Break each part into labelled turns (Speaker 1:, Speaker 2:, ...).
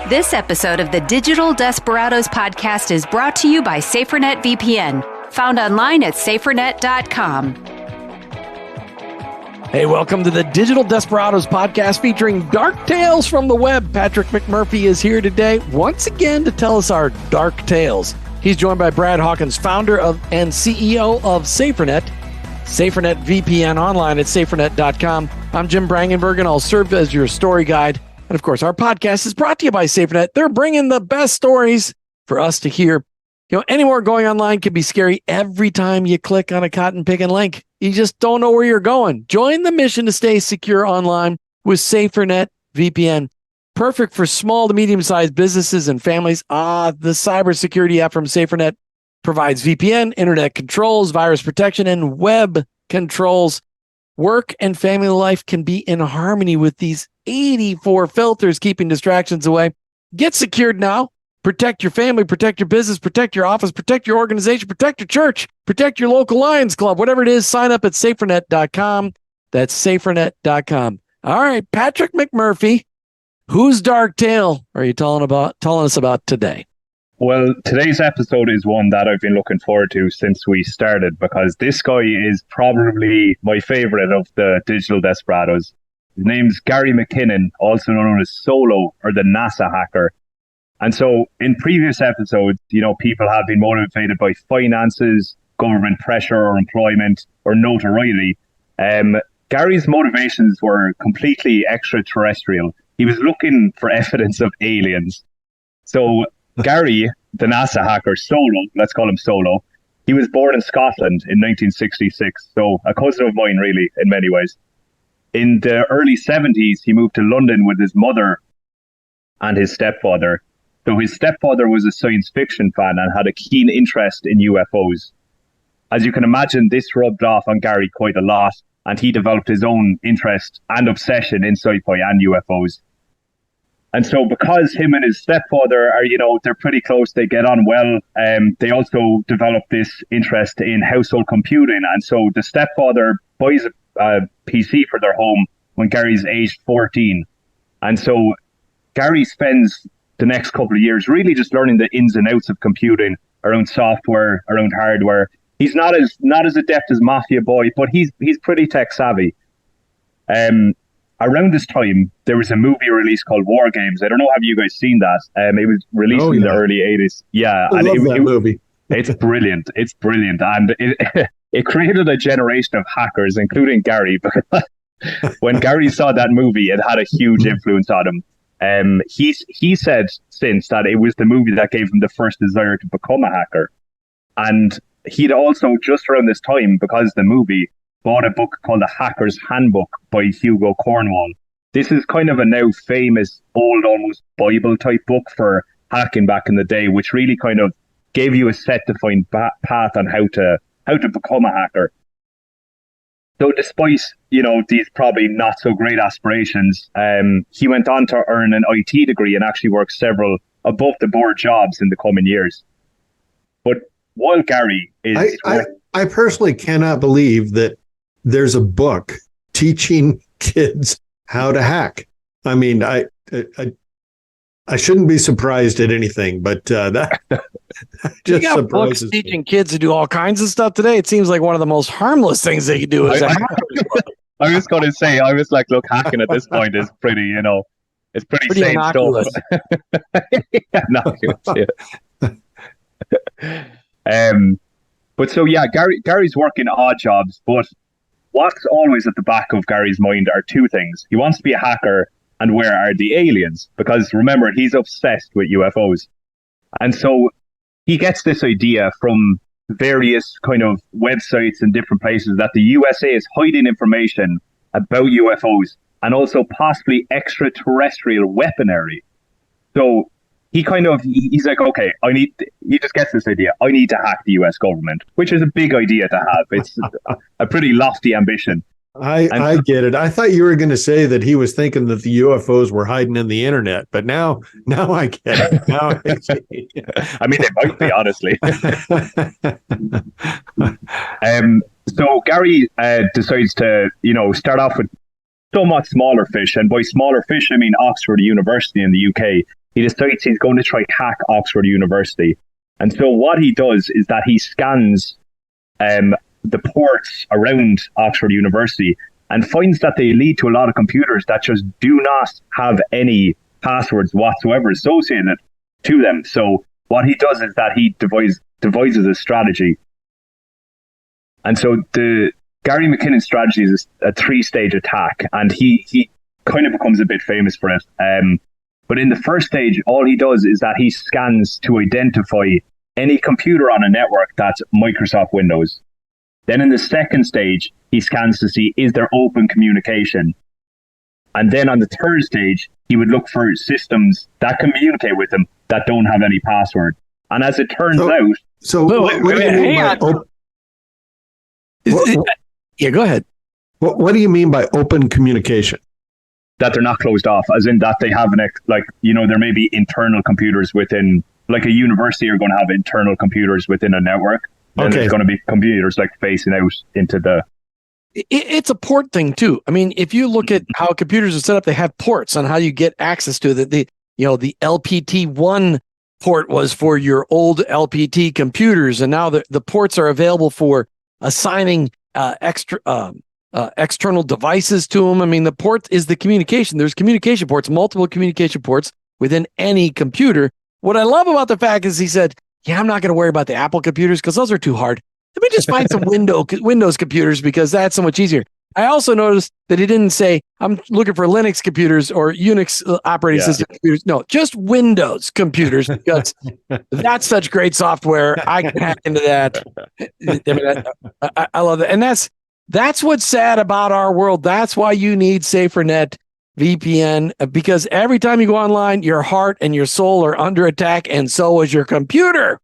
Speaker 1: This episode of the Digital Desperados Podcast is brought to you by SaferNet VPN, found online at safernet.com.
Speaker 2: Hey, welcome to the Digital Desperados Podcast featuring dark tales from the web. Patrick McMurphy is here today once again to tell us our dark tales. He's joined by Brad Hawkins, founder of and CEO of SaferNet, SaferNet VPN online at safernet.com. I'm Jim Brangenberg, and I'll serve as your story guide. And of course, our podcast is brought to you by SaferNet. They're bringing the best stories for us to hear. You know, anywhere going online can be scary every time you click on a cotton picking link. You just don't know where you're going. Join the mission to stay secure online with SaferNet VPN. Perfect for small to medium-sized businesses and families. The cybersecurity app from SaferNet provides VPN, internet controls, virus protection, and web controls. Work and family life can be in harmony with these 84 filters, keeping distractions away. Get secured now. Protect your family, protect your business, protect your office, protect your organization, protect your church, protect your local Lions Club, whatever it is. Sign up at safernet.com. That's safernet.com. All right, Patrick McMurphy, whose dark tale are you telling us about today?
Speaker 3: Well, today's episode is one that I've been looking forward to since we started, because this guy is probably my favorite of the Digital Desperados. His name's Gary McKinnon, also known as Solo, or the NASA hacker. And so in previous episodes, you know, people have been motivated by finances, government pressure, or employment, or notoriety. Gary's motivations were completely extraterrestrial. He was looking for evidence of aliens. So Gary, the NASA hacker, Solo, let's call him Solo, he was born in Scotland in 1966. So a cousin of mine, really, in many ways. In the early 70s, he moved to London with his mother and his stepfather. So his stepfather was a science fiction fan and had a keen interest in UFOs. As you can imagine, this rubbed off on Gary quite a lot, and he developed his own interest and obsession in sci-fi and UFOs. And so because him and his stepfather are, you know, they're pretty close, they get on well, they also developed this interest in household computing. And so the stepfather buys a PC for their home when Gary's aged 14. And so Gary spends the next couple of years really just learning the ins and outs of computing, around software, around hardware. He's not as adept as Mafia Boy, but he's pretty tech savvy. Around this time, there was a movie release called War Games. I don't know, have you guys seen that? It was released in the early 80s. Yeah,
Speaker 4: I love that movie.
Speaker 3: It's brilliant. It's brilliant. And it created a generation of hackers, including Gary. Because when Gary saw that movie, it had a huge influence on him. He said since that it was the movie that gave him the first desire to become a hacker. And he'd also, just around this time, because the movie, bought a book called The Hacker's Handbook by Hugo Cornwall. This is kind of a now famous, old, almost Bible type book for hacking back in the day, which really kind of gave you a set-defined path on how to become a hacker. So despite, you know, these probably not so great aspirations, he went on to earn an IT degree and actually worked several above the board jobs in the coming years. But while Gary is...
Speaker 4: I personally cannot believe that there's a book teaching kids how to hack. I mean, I shouldn't be surprised at anything, but that just
Speaker 2: you got
Speaker 4: surprises
Speaker 2: books teaching kids to do all kinds of stuff today. It seems like one of the most harmless things they could do is a hacker's book.
Speaker 3: I was going to say, I was like, look, hacking at this point is pretty, you know, it's pretty same
Speaker 2: innocuous
Speaker 3: stuff. Innocuous, yeah. But so, yeah, Gary's working odd jobs, but what's always at the back of Gary's mind are two things. He wants to be a hacker, and where are the aliens? Because remember, he's obsessed with UFOs. And so he gets this idea from various kind of websites and different places that the USA is hiding information about UFOs and also possibly extraterrestrial weaponry. So he's like, okay, he just gets this idea. I need to hack the US government, which is a big idea to have. It's a pretty lofty ambition.
Speaker 4: I get it. I thought you were going to say that he was thinking that the UFOs were hiding in the internet, but now I get it. Now I see.
Speaker 3: I mean, they might be, honestly. So Gary decides to, start off with somewhat smaller fish, and by smaller fish, I mean Oxford University in the UK. he decides he's going to try hack Oxford University. And so what he does is that he scans the ports around Oxford University and finds that they lead to a lot of computers that just do not have any passwords whatsoever associated to them. So what he does is that he devises a strategy. And so the Gary McKinnon strategy is a 3-stage attack, and he kind of becomes a bit famous for it. But in the first stage, all he does is that he scans to identify any computer on a network that's Microsoft Windows. Then in the second stage, he scans to see, is there open communication? And then on the third stage, he would look for systems that communicate with him that don't have any password. And as it turns out...
Speaker 4: So what do you mean by...
Speaker 2: Yeah, go ahead.
Speaker 4: What do you mean by open communication?
Speaker 3: That they're not closed off, as in that they have there may be internal computers within, like a university are going to have internal computers within a network. Then there's going to be computers like facing out into the...
Speaker 2: It's a port thing too. I mean, if you look at how computers are set up, they have ports on how you get access to it. The LPT1 port was for your old LPT computers, and now the ports are available for assigning external devices to them. I mean, the port is the communication. There's communication ports, multiple communication ports within any computer. What I love about the fact is he said, yeah, I'm not going to worry about the Apple computers because those are too hard. Let me just find some Windows computers because that's so much easier. I also noticed that he didn't say, I'm looking for Linux computers or Unix operating system computers. No, just Windows computers because that's such great software. I can hack into that. I love that. And that's what's sad about our world. That's why you need SaferNet VPN, because every time you go online, your heart and your soul are under attack, and so is your computer.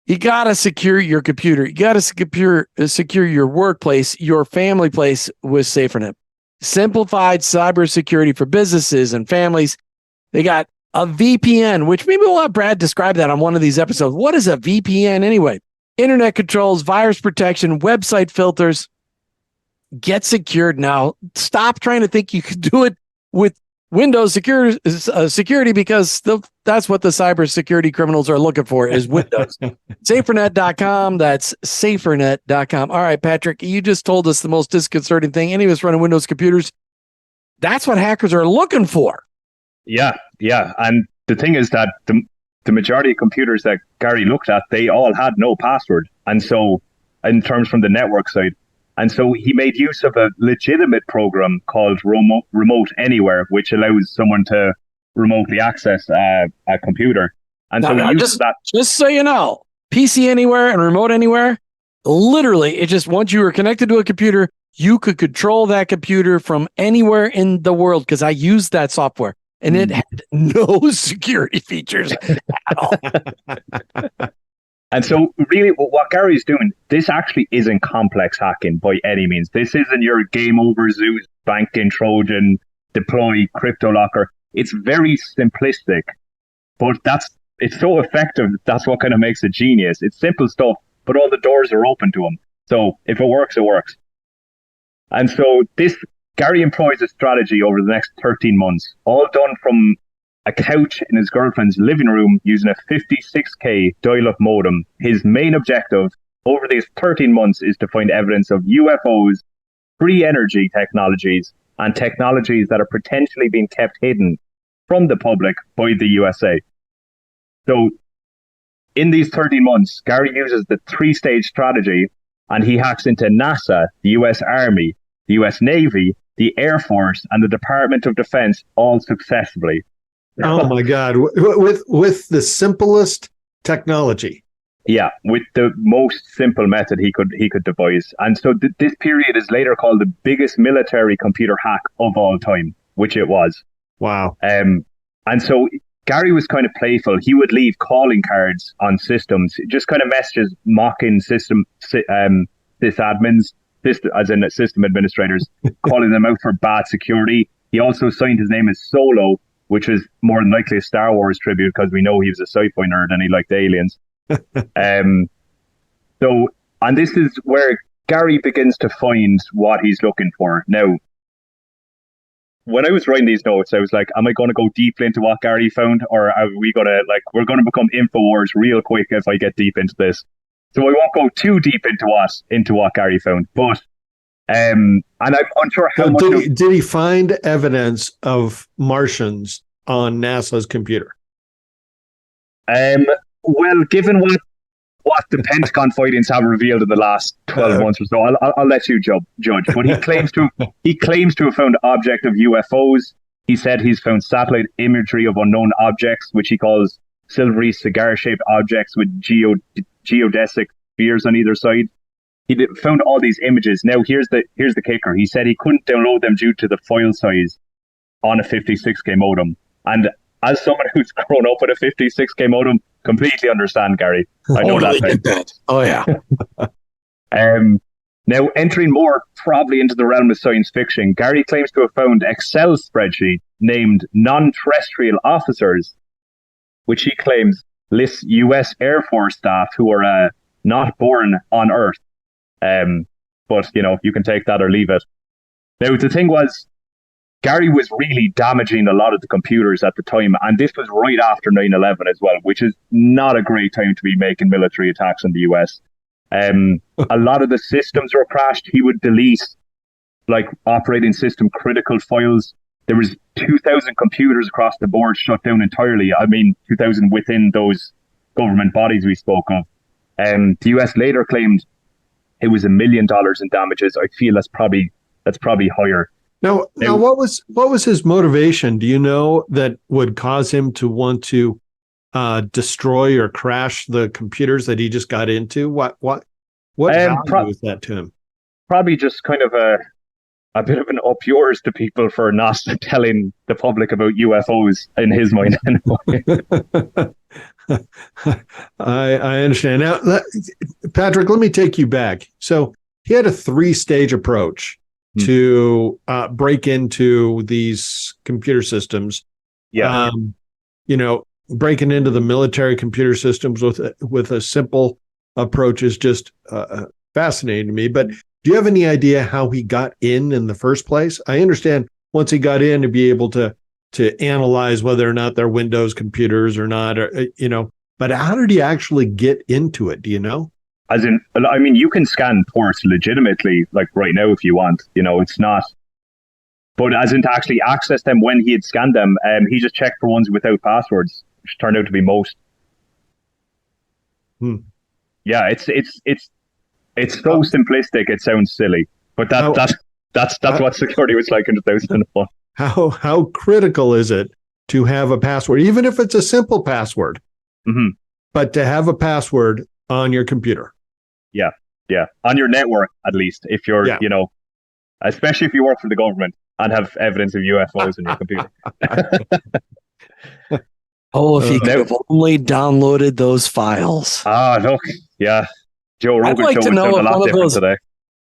Speaker 2: You got to secure your computer. You got to secure your workplace, your family place with SaferNet. Simplified cybersecurity for businesses and families. They got a VPN, which maybe we'll have Brad describe that on one of these episodes. What is a VPN anyway? Internet controls, virus protection, website filters. Get secured now. Stop trying to think you could do it with Windows security because that's what the cybersecurity criminals are looking for is Windows. SaferNet.com. That's SaferNet.com. All right, Patrick, you just told us the most disconcerting thing. Any of us running Windows computers, that's what hackers are looking for.
Speaker 3: Yeah. And the thing is that the majority of computers that Gary looked at, they all had no password. And so in terms from the network side, and so he made use of a legitimate program called Remote Anywhere, which allows someone to remotely access a computer. And
Speaker 2: just so you know, PC Anywhere and Remote Anywhere, literally, it just once you were connected to a computer, you could control that computer from anywhere in the world because I used that software and it had no security features at all.
Speaker 3: And so really what Gary's doing, this actually isn't complex hacking by any means. This isn't your game over Zeus, banking Trojan, deploy crypto locker. It's very simplistic, but it's so effective. That's what kind of makes it genius. It's simple stuff, but all the doors are open to them. So if it works, it works. And so Gary employs a strategy over the next 13 months, all done from a couch in his girlfriend's living room using a 56K dial-up modem. His main objective over these 13 months is to find evidence of UFOs, free energy technologies, and technologies that are potentially being kept hidden from the public by the USA. So in these 13 months, Gary uses the 3-stage strategy and he hacks into NASA, the US Army, the US Navy, the Air Force, and the Department of Defense all successfully.
Speaker 4: Oh my God! With the simplest technology.
Speaker 3: Yeah, with the most simple method he could devise, and so this period is later called the biggest military computer hack of all time, which it was.
Speaker 4: Wow.
Speaker 3: And so Gary was kind of playful. He would leave calling cards on systems, just kind of messages mocking system sysadmins, as in system administrators, calling them out for bad security. He also signed his name as Solo, which is more than likely a Star Wars tribute because we know he was a sci-fi nerd and he liked aliens. And this is where Gary begins to find what he's looking for. Now, when I was writing these notes, I was like, am I going to go deeply into what Gary found, or are we going to, like, we're going to become InfoWars real quick if I get deep into this. So I won't go too deep into what Gary found, but and I'm unsure how much.
Speaker 4: Did he find evidence of Martians on NASA's computer?
Speaker 3: Well, given what the Pentagon findings have revealed in the last 12 months or so, I'll let you judge. But he claims to have found object of UFOs. He said he's found satellite imagery of unknown objects, which he calls silvery cigar-shaped objects with geodesic spheres on either side. He found all these images. Now, here's the kicker. He said he couldn't download them due to the file size on a 56K modem. And as someone who's grown up with a 56K modem, completely understand, Gary. I know that.
Speaker 2: Oh, yeah.
Speaker 3: Now, entering more probably into the realm of science fiction, Gary claims to have found Excel spreadsheet named non-terrestrial officers, which he claims lists U.S. Air Force staff who are not born on Earth. But, you can take that or leave it. Now, the thing was, Gary was really damaging a lot of the computers at the time, and this was right after 9/11 as well, which is not a great time to be making military attacks in the US. A lot of the systems were crashed. He would delete, like, operating system critical files. There was 2,000 computers across the board shut down entirely. 2,000 within those government bodies we spoke of. The US later claimed it was $1 million in damages. I feel that's probably higher.
Speaker 4: Now, what was his motivation? Do you know that would cause him to want to destroy or crash the computers that he just got into? What value was that to him?
Speaker 3: Probably just kind of a bit of an up yours to people for not telling the public about UFOs in his mind.
Speaker 4: I understand. Now, Patrick, let me take you back. So he had a 3-stage approach to break into these computer systems.
Speaker 3: Yeah.
Speaker 4: Breaking into the military computer systems with a simple approach is just fascinating to me. But do you have any idea how he got in the first place? I understand once he got in to be able to analyze whether or not they're Windows computers or not, but how did he actually get into it? Do you know?
Speaker 3: As in, you can scan ports legitimately, like right now if you want, it's not. But as in to actually access them when he had scanned them, he just checked for ones without passwords, which turned out to be most. Yeah, it's so simplistic, it sounds silly. But that's what security was like in 2001.
Speaker 4: How critical is it to have a password, even if it's a simple password, but to have a password on your computer?
Speaker 3: Yeah. On your network, at least, if you're, especially if you work for the government and have evidence of UFOs in your computer.
Speaker 2: If you could have only downloaded those files.
Speaker 3: Look, yeah. Joe Rogan show would sound a lot different today.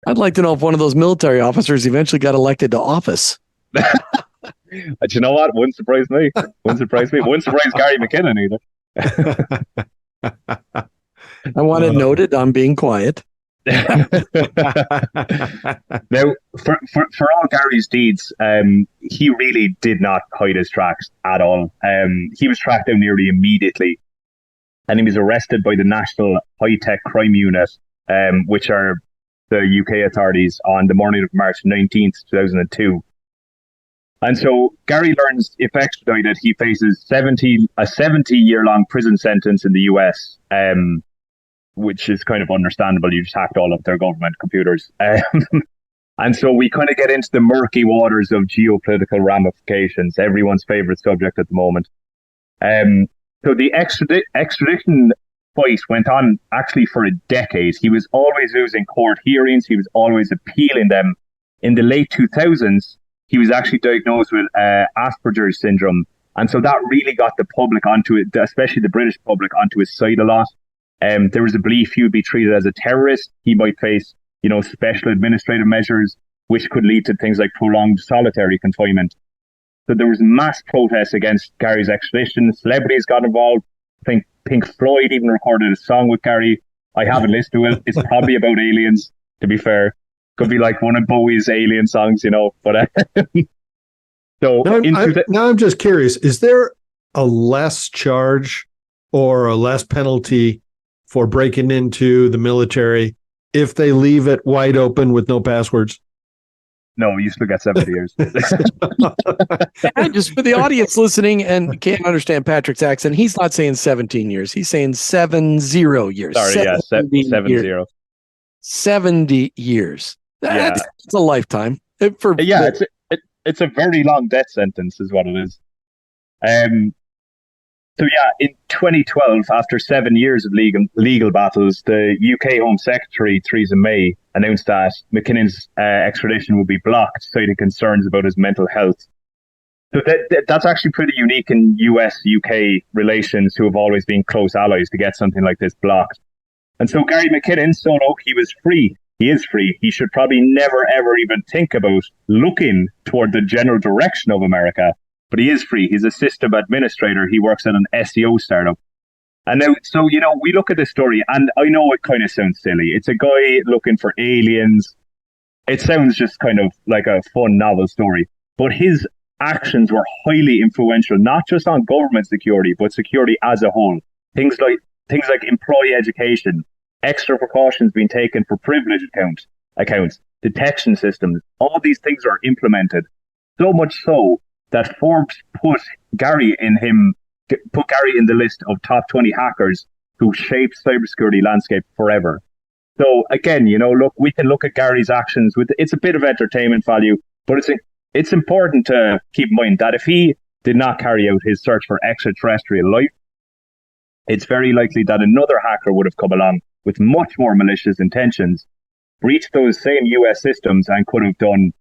Speaker 2: I'd like to know if one of those military officers eventually got elected to office.
Speaker 3: But you know what? Wouldn't surprise me. Wouldn't surprise Gary McKinnon either.
Speaker 2: I want it noted I'm being quiet.
Speaker 3: Now, for all Gary's deeds, he really did not hide his tracks at all. He was tracked down nearly immediately, and he was arrested by the National High-Tech Crime Unit, which are the UK authorities, on the morning of March 19th, 2002. And so Gary learns, if extradited, he faces a 70-year-long prison sentence in the US, which is kind of understandable. You just hacked all of their government computers. And so we kind of get into the murky waters of geopolitical ramifications, everyone's favorite subject at the moment. So the extradition fight went on actually for a decade. He was always losing court hearings. He was always appealing them. In the late 2000s, he was actually diagnosed with Asperger's syndrome. And so that really got the public onto it, especially the British public, onto his side a lot. There was a belief he would be treated as a terrorist. He might face, special administrative measures, which could lead to things like prolonged solitary confinement. So there was mass protests against Gary's extradition. Celebrities got involved. I think Pink Floyd even recorded a song with Gary. I haven't listened to it. It's probably about aliens, to be fair. Could be like one of Bowie's alien songs, But So
Speaker 4: now I'm just curious, is there a less charge or a less penalty for breaking into the military if they leave it wide open with no passwords?
Speaker 3: No, you still get 70 years.
Speaker 2: And just for the audience listening and can't understand Patrick's accent, he's not saying 17 years. He's saying 70 years.
Speaker 3: Sorry, 70.
Speaker 2: 70 years. That's a lifetime.
Speaker 3: It's a very long death sentence is what it is. So in 2012, after 7 years of legal battles, the UK Home Secretary, Theresa May, announced that McKinnon's extradition would be blocked, citing concerns about his mental health. So that's actually pretty unique in US-UK relations, who have always been close allies, to get something like this blocked. And so Gary McKinnon, he was free. He is free. He should probably never, ever even think about looking toward the general direction of America. But he is free. He's a system administrator. He works at an SEO startup. And now, we look at this story, and I know it kind of sounds silly. It's a guy looking for aliens. It sounds just kind of like a fun novel story. But his actions were highly influential, not just on government security, but security as a whole. Things like employee education, extra precautions being taken for privilege accounts, detection systems. All these things are implemented. So much so that Forbes put Gary in the list of top 20 hackers who shaped cybersecurity landscape forever. So again, look, we can look at Gary's actions it's a bit of entertainment value, but it's important to keep in mind that if he did not carry out his search for extraterrestrial life, it's very likely that another hacker would have come along with much more malicious intentions, breached those same US systems, and could have done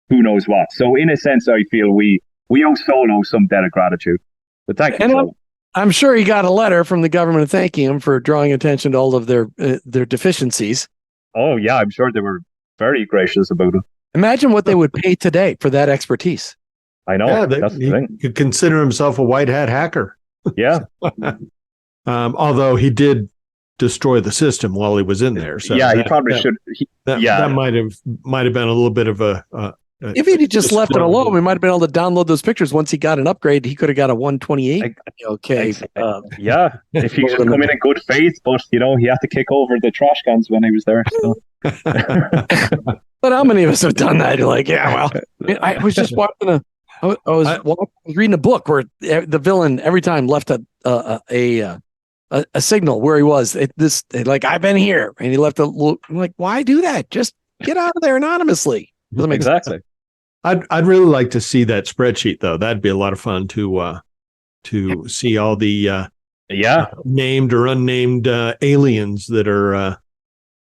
Speaker 3: who knows what. So in a sense, I feel we owe Solo some debt of gratitude. But thank you, Solo.
Speaker 2: I'm sure he got a letter from the government thanking him for drawing attention to all of their deficiencies.
Speaker 3: Oh, yeah, I'm sure they were very gracious about it.
Speaker 2: Imagine what they would pay today for that expertise.
Speaker 3: I know. That's the thing.
Speaker 4: He could consider himself a white hat hacker.
Speaker 3: Yeah.
Speaker 4: Although he did destroy the system while he was in there. So
Speaker 3: he probably should.
Speaker 4: That might have been a little bit of a.
Speaker 2: If he'd just left it alone, we might have been able to download those pictures. Once he got an upgrade, he could have got a 128. Okay.
Speaker 3: If he should come in good faith, but he had to kick over the trash cans when he was there. So.
Speaker 2: But how many of us have done that? You're like, I was just watching I was reading a book where the villain every time left a signal where he was. I've been here, and he left a little. I'm like, why do that? Just get out of there anonymously. Doesn't make sense.
Speaker 4: I'd really like to see that spreadsheet, though. That'd be a lot of fun to see all the named or unnamed aliens that are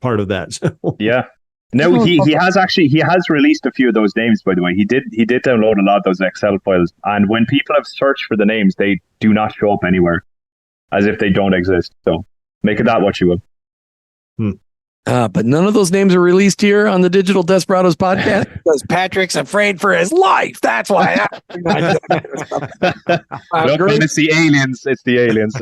Speaker 4: part of that. So.
Speaker 3: Yeah. No, he has released a few of those names, by the way. He did download a lot of those Excel files, and when people have searched for the names, they do not show up anywhere, as if they don't exist. So make of that what you will.
Speaker 2: But none of those names are released here on the Digital Desperados podcast because Patrick's afraid for his life. That's why.
Speaker 3: It's the aliens. It's the aliens.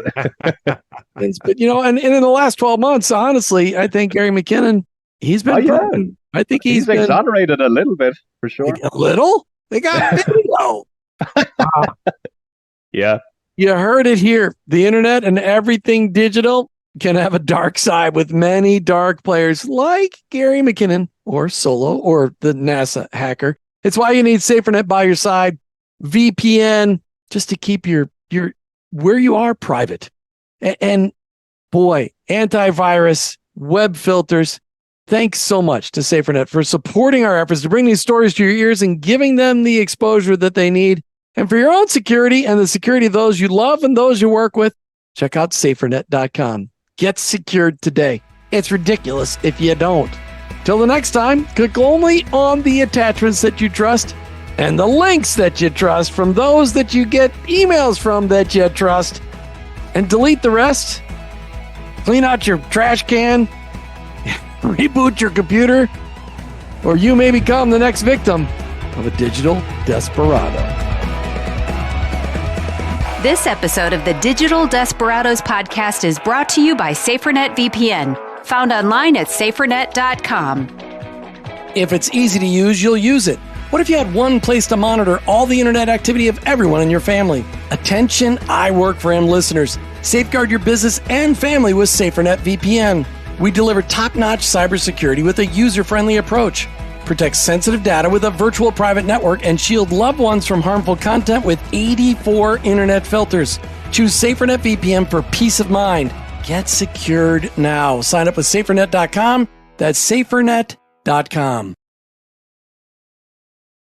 Speaker 2: But and in the last 12 months, honestly, I think Gary McKinnon, he's been proven. I think he's been
Speaker 3: exonerated a little bit for sure.
Speaker 2: A little? They got video.
Speaker 3: Yeah.
Speaker 2: You heard it here. The internet and everything digital can have a dark side with many dark players like Gary McKinnon or Solo or the NASA hacker. It's why you need SaferNet by your side, VPN, just to keep your where you are private. And boy, antivirus, web filters. Thanks so much to SaferNet for supporting our efforts to bring these stories to your ears and giving them the exposure that they need. And for your own security and the security of those you love and those you work with, check out safernet.com. Get secured today. It's ridiculous if you don't. Till the next time, click only on the attachments that you trust and the links that you trust from those that you get emails from that you trust, and delete the rest. Clean out your trash can, reboot your computer, or you may become the next victim of a digital desperado.
Speaker 1: This episode of the Digital Desperados Podcast is brought to you by SaferNet VPN, found online at safernet.com.
Speaker 2: If it's easy to use, you'll use it. What if you had one place to monitor all the internet activity of everyone in your family? Attention, I Work for Him listeners. Safeguard your business and family with SaferNet VPN. We deliver top-notch cybersecurity with a user-friendly approach. Protect sensitive data with a virtual private network and shield loved ones from harmful content with 84 internet filters. Choose SaferNet VPN for peace of mind. Get secured now. Sign up with SaferNet.com. That's SaferNet.com.